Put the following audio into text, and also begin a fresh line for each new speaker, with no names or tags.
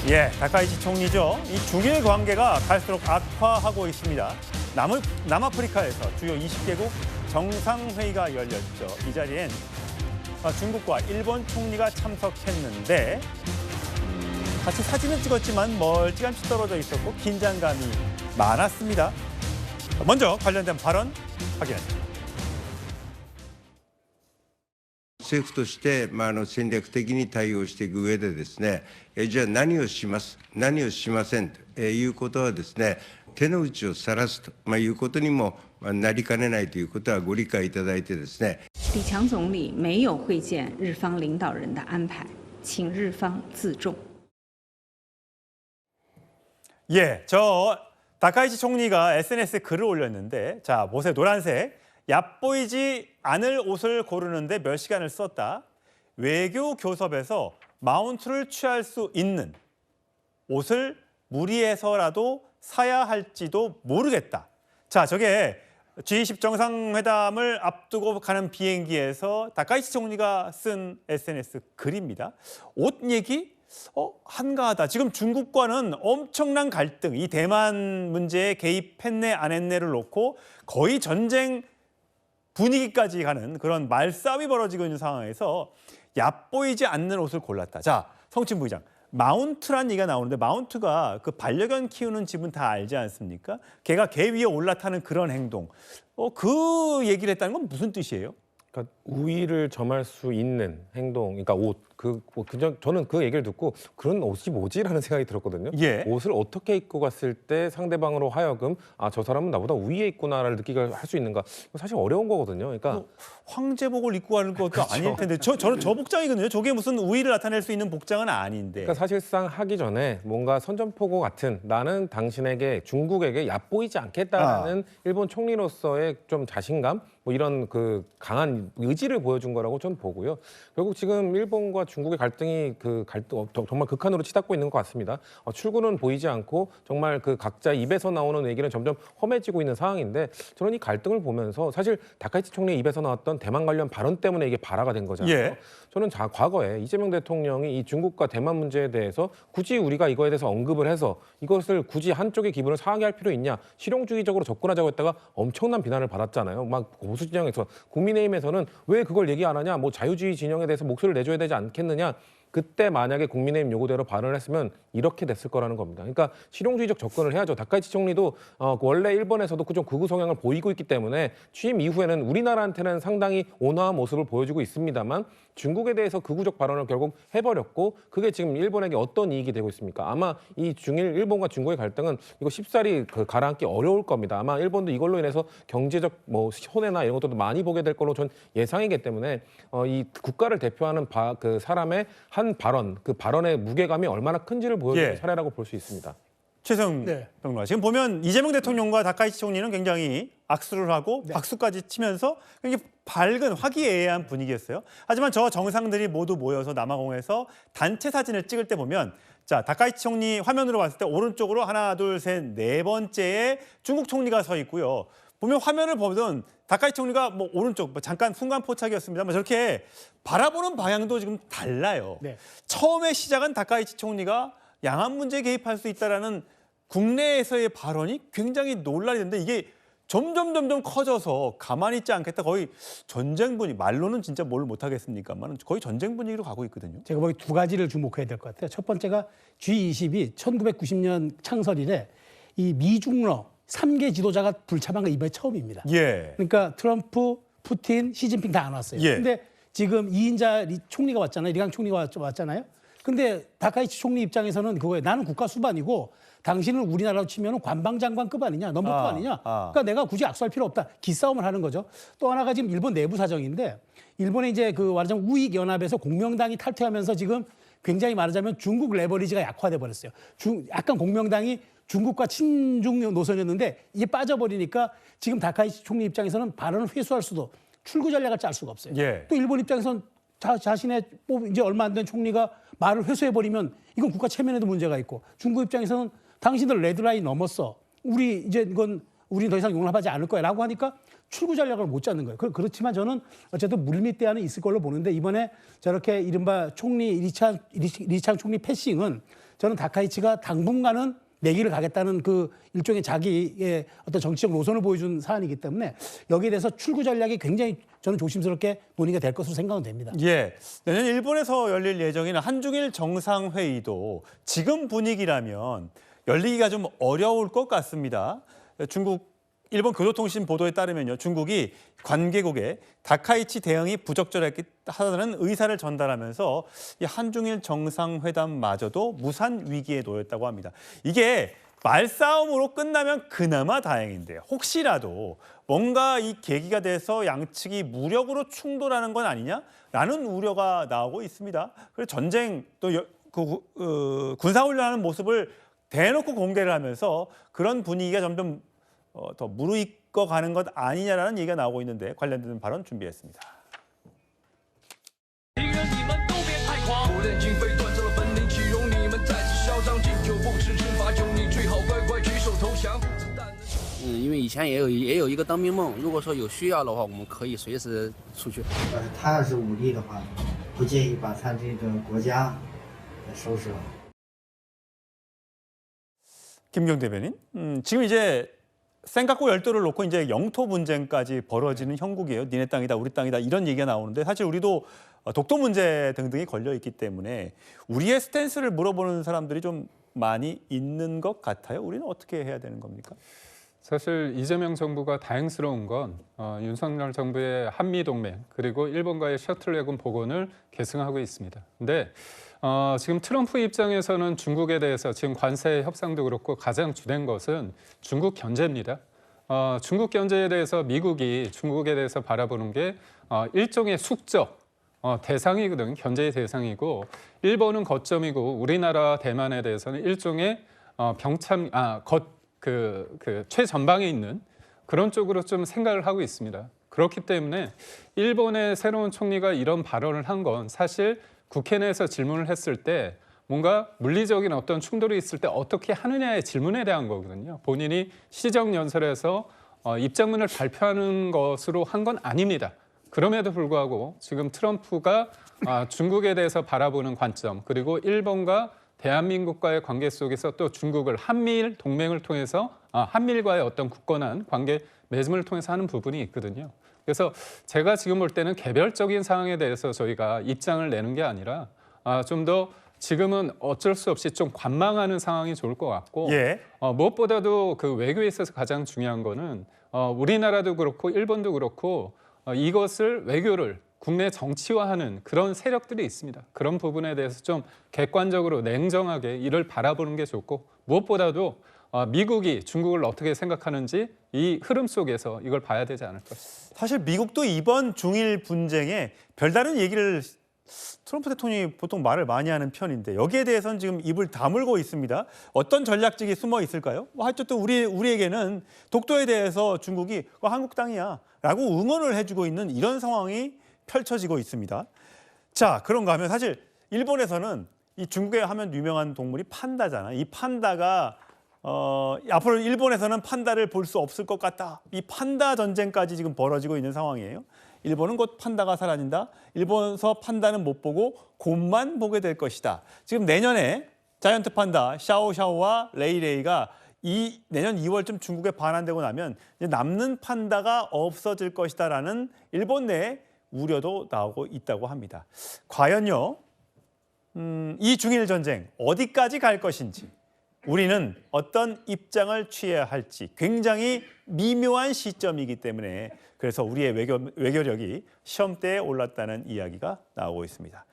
예, 다카이치 총리죠. 이 중일 관계가 갈수록 악화하고 있습니다. 남아프리카에서 주요 20개국 정상회의가 열렸죠. 이 자리엔 중국과 일본 총리가 참석했는데 같이 사진을 찍었지만 멀찌감치 떨어져 있었고 긴장감이 많았습니다. 먼저 관련된 발언 확인합니다.
政府として、戦略的に対応していく上でですね、じゃあ何をします、何をしませんということはですね、手の内を晒すということにもなりかねないということはご理解いただいてですね。
李强总理没有会见日方领导人的安排，请日方自重。
예, 다카이치 총리가 SNS에 글을 올렸는데, 자, 보세요. 노란색. 얕보이지 않을 옷을 고르는데 몇 시간을 썼다. 외교 교섭에서 마운트를 취할 수 있는 옷을 무리해서라도 사야 할지도 모르겠다. 자, 저게 G20 정상회담을 앞두고 가는 비행기에서 다카이치 총리가 쓴 SNS 글입니다. 옷 얘기? 한가하다. 지금 중국과는 엄청난 갈등, 이 대만 문제에 개입했네 안 했네를 놓고 거의 전쟁 분위기까지 가는 그런 말싸움이 벌어지고 있는 상황에서 얕보이지 않는 옷을 골랐다. 자, 성친 부의장, 마운트란 얘기가 나오는데 마운트가 그 반려견 키우는 집은 다 알지 않습니까? 걔가 개 위에 올라타는 그런 행동. 그 얘기를 했다는 건 무슨 뜻이에요?
그러니까 우위를 점할 수 있는 행동, 그러니까 옷. 저는 그 얘기를 듣고 그런 옷이 뭐지라는 생각이 들었거든요.
예.
옷을 어떻게 입고 갔을 때 상대방으로 하여금 저 사람은 나보다 위에 있구나를 느끼게 할 수 있는가. 사실 어려운 거거든요. 그러니까
황제복을 입고 가는 것도 그렇죠. 아닐 텐데 저는 저 복장이거든요. 저게 무슨 우위를 나타낼 수 있는 복장은 아닌데.
그러니까 사실상 하기 전에 뭔가 선전포고 같은 나는 당신에게 중국에게 얕보이지 않겠다라는 일본 총리로서의 좀 자신감 이런 그 강한 의지를 보여준 거라고 저는 보고요. 결국 지금 일본과 중국의 갈등이 정말 극한으로 치닫고 있는 것 같습니다. 출구는 보이지 않고 정말 그 각자 입에서 나오는 얘기는 점점 험해지고 있는 상황인데 저는 이 갈등을 보면서 사실 다카이치 총리의 입에서 나왔던 대만 관련 발언 때문에 이게 발화가 된 거잖아요.
예.
저는 과거에 이재명 대통령이 이 중국과 대만 문제에 대해서 굳이 우리가 이거에 대해서 언급을 해서 이것을 굳이 한쪽의 기분을 상하게 할 필요 있냐, 실용주의적으로 접근하자고 했다가 엄청난 비난을 받았잖아요. 막 보수 진영에서, 국민의힘에서는 왜 그걸 얘기 안 하냐, 뭐 자유주의 진영에 대해서 목소리를 내줘야 되지 않겠느냐. 그때 만약에 국민의힘 요구대로 발언을 했으면 이렇게 됐을 거라는 겁니다. 그러니까 실용주의적 접근을 해야죠. 다카이치 총리도 원래 일본에서도 좀 극우 성향을 보이고 있기 때문에 취임 이후에는 우리나라한테는 상당히 온화한 모습을 보여주고 있습니다만 중국에 대해서 극우적 발언을 결국 해버렸고 그게 지금 일본에게 어떤 이익이 되고 있습니까? 아마 이 일본과 중국의 갈등은 이거 쉽사리 가라앉기 어려울 겁니다. 아마 일본도 이걸로 인해서 경제적 손해나 이런 것도 많이 보게 될 걸로 전 예상이기 때문에 이 국가를 대표하는 그 사람의 한 발언, 그 발언의 무게감이 얼마나 큰지를 보여주는 사례라고 볼 수 있습니다.
최성 평론가, 지금 보면 이재명 대통령과 다카이치 총리는 굉장히 악수를 하고 박수까지 치면서 굉장히 밝은 화기애애한 분위기였어요. 하지만 저 정상들이 모두 모여서 남아공에서 단체 사진을 찍을 때 보면 자, 다카이치 총리 화면으로 봤을 때 오른쪽으로 하나, 둘, 셋, 네 번째에 중국 총리가 서 있고요. 보면 화면을 보면 다카이치 총리가 오른쪽 잠깐 순간 포착이었습니다만 저렇게 바라보는 방향도 지금 달라요. 네. 처음에 시작은 다카이치 총리가 양안 문제에 개입할 수 있다라는 국내에서의 발언이 굉장히 논란이 됐는데 이게 점점 커져서 가만히 있지 않겠다. 거의 전쟁 분위기, 말로는 진짜 뭘 못하겠습니까만 거의 전쟁 분위기로 가고 있거든요.
제가 보기 두 가지를 주목해야 될 것 같아요. 첫 번째가 G20이 1990년 창설 이래 이 미중러 3개 지도자가 불참한 거 이번에 처음입니다.
예.
그러니까 트럼프, 푸틴, 시진핑 다 안 왔어요.
예.
근데 지금 2인자 총리가 왔잖아요. 리강 총리가 왔잖아요. 근데 다카이치 총리 입장에서는 그거예요. 나는 국가 수반이고 당신은 우리나라로 치면 관방장관급 아니냐, 넘버2 아니냐. 그러니까 내가 굳이 악수할 필요 없다. 기싸움을 하는 거죠. 또 하나가 지금 일본 내부 사정인데 일본의 이제 말하자면 우익연합에서 공명당이 탈퇴하면서 지금 굉장히 말하자면 중국 레버리지가 약화돼 버렸어요. 약간 공명당이 중국과 친중 노선이었는데 이게 빠져버리니까 지금 다카이치 총리 입장에서는 발언을 회수할 수도 출구 전략을 짤 수가 없어요.
예.
또 일본 입장에서는 자신의 이제 얼마 안 된 총리가 말을 회수해버리면 이건 국가 체면에도 문제가 있고 중국 입장에서는 당신들 레드라인 넘었어. 우리 이제 이건 우리는 더 이상 용납하지 않을 거야라고 하니까 출구 전략을 못 잡는 거예요. 그렇지만 저는 어쨌든 물밑대안은 있을 걸로 보는데 이번에 저렇게 이른바 총리 리창 총리 패싱은 저는 다카이치가 당분간은 내기를 가겠다는 그 일종의 자기의 어떤 정치적 노선을 보여준 사안이기 때문에 여기에 대해서 출구 전략이 굉장히 저는 조심스럽게 논의가 될 것으로 생각은 됩니다.
예, 내년 일본에서 열릴 예정인 한중일 정상회의도 지금 분위기라면 열리기가 좀 어려울 것 같습니다. 일본 교도통신 보도에 따르면요, 중국이 관계국에 다카이치 대응이 부적절하다는 의사를 전달하면서 이 한중일 정상회담마저도 무산 위기에 놓였다고 합니다. 이게 말싸움으로 끝나면 그나마 다행인데요. 혹시라도 뭔가 이 계기가 돼서 양측이 무력으로 충돌하는 건 아니냐라는 우려가 나오고 있습니다. 그래서 전쟁 또 군사훈련하는 모습을 대놓고 공개를 하면서 그런 분위기가 점점 더 무르익어 가는 것 아니냐라는 얘기가 나오고 있는데 관련된 발언 준비했습니다.
因为以前也有一个当兵梦，如果说有需要的话，我们可以随时出去。
他要是武力的话，不介意把他这个国家收拾了。
김경 대변인, 지금 이제 센카쿠 열도를 놓고 이제 영토 분쟁까지 벌어지는 형국이에요. 니네 땅이다, 우리 땅이다 이런 얘기가 나오는데 사실 우리도 독도 문제 등등이 걸려 있기 때문에 우리의 스탠스를 물어보는 사람들이 좀 많이 있는 것 같아요. 우리는 어떻게 해야 되는 겁니까?
사실 이재명 정부가 다행스러운 건 윤석열 정부의 한미동맹 그리고 일본과의 셔틀레군 복원을 계승하고 있습니다. 근데 지금 트럼프 입장에서는 중국에 대해서 지금 관세 협상도 그렇고 가장 주된 것은 중국 견제입니다. 중국 견제에 대해서 미국이 중국에 대해서 바라보는 게 일종의 숙적 대상이거든, 견제의 대상이고 일본은 거점이고 우리나라 대만에 대해서는 일종의 최전방에 있는 그런 쪽으로 좀 생각을 하고 있습니다. 그렇기 때문에 일본의 새로운 총리가 이런 발언을 한 건 사실 국회 내에서 질문을 했을 때 뭔가 물리적인 어떤 충돌이 있을 때 어떻게 하느냐의 질문에 대한 거거든요. 본인이 시정연설에서 입장문을 발표하는 것으로 한 건 아닙니다. 그럼에도 불구하고 지금 트럼프가 중국에 대해서 바라보는 관점 그리고 일본과 대한민국과의 관계 속에서 또 중국을 한미일 동맹을 통해서 한미일과의 어떤 굳건한 관계 맺음을 통해서 하는 부분이 있거든요. 그래서 제가 지금 볼 때는 개별적인 상황에 대해서 저희가 입장을 내는 게 아니라 좀 더 지금은 어쩔 수 없이 좀 관망하는 상황이 좋을 것 같고
예.
무엇보다도 그 외교에 있어서 가장 중요한 거는 우리나라도 그렇고 일본도 그렇고 이것을 외교를 국내 정치화하는 그런 세력들이 있습니다. 그런 부분에 대해서 좀 객관적으로 냉정하게 이를 바라보는 게 좋고 무엇보다도 미국이 중국을 어떻게 생각하는지 이 흐름 속에서 이걸 봐야 되지 않을까 싶습니다.
사실 미국도 이번 중일 분쟁에 별다른 얘기를 트럼프 대통령이 보통 말을 많이 하는 편인데 여기에 대해서는 지금 입을 다물고 있습니다. 어떤 전략적이 숨어 있을까요? 하여튼 또 우리에게는 독도에 대해서 중국이 한국 땅이야 라고 응원을 해주고 있는 이런 상황이 펼쳐지고 있습니다. 자, 그런가 하면 사실 일본에서는 이 중국에 하면 유명한 동물이 판다잖아. 이 판다가 앞으로 일본에서는 판다를 볼 수 없을 것 같다. 이 판다 전쟁까지 지금 벌어지고 있는 상황이에요. 일본은 곧 판다가 사라진다. 일본에서 판다는 못 보고 곰만 보게 될 것이다. 지금 내년에 자이언트 판다 샤오샤오와 레이레이가 내년 2월쯤 중국에 반환되고 나면 이제 남는 판다가 없어질 것이다라는 일본 내 우려도 나오고 있다고 합니다. 과연요, 이 중일 전쟁 어디까지 갈 것인지 우리는 어떤 입장을 취해야 할지 굉장히 미묘한 시점이기 때문에 그래서 우리의 외교력이 시험대에 올랐다는 이야기가 나오고 있습니다.